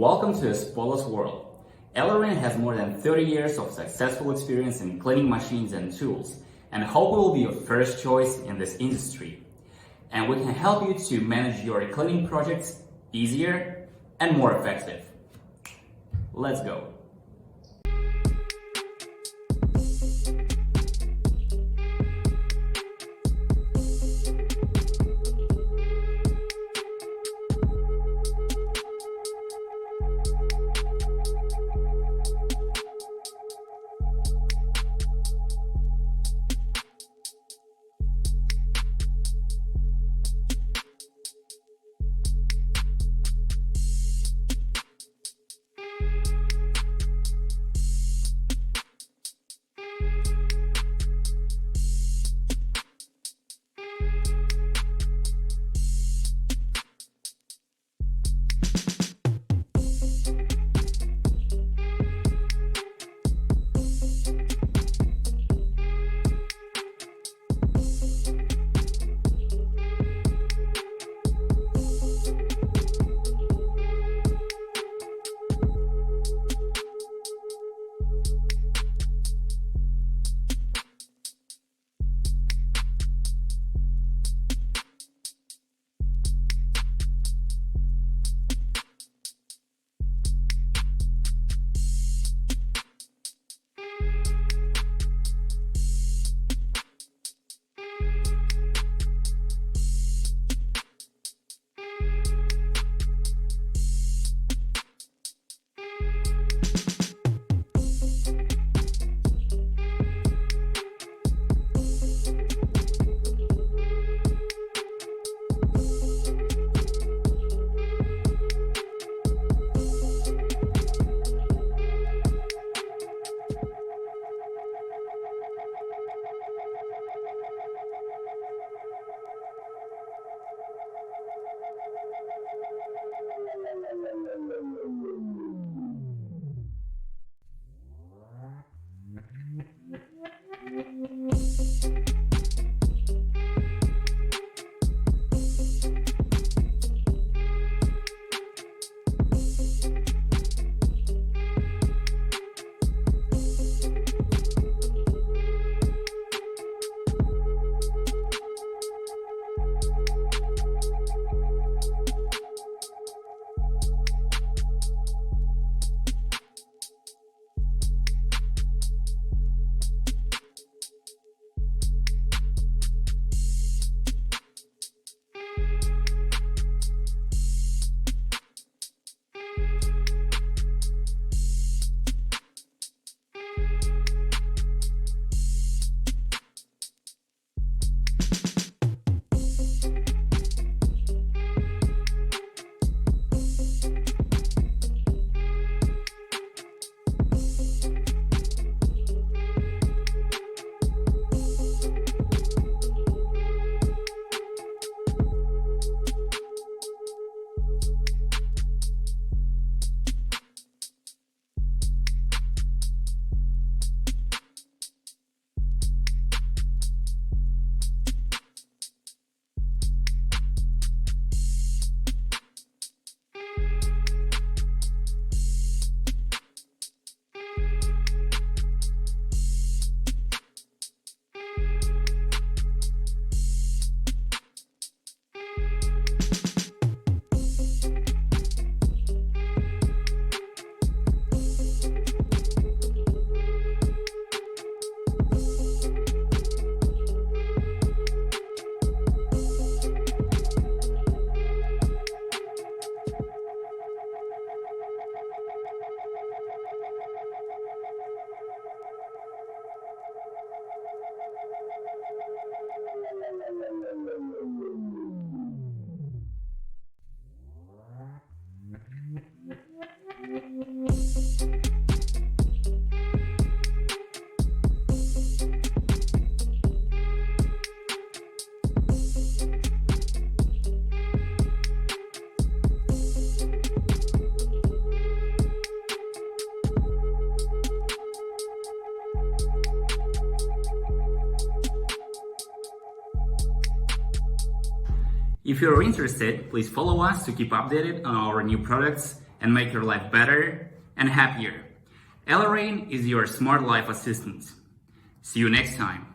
Welcome to a spotless world. ELEREIN has more than 30 years of successful experience in cleaning machines and tools, and hope we will be your first choice in this industry. And we can help you to manage your cleaning projects easier and more effective. Let's go. If you're interested, please follow us to keep updated on our new products and make your life better and happier. ELEREIN is your smart life assistant. See you next time.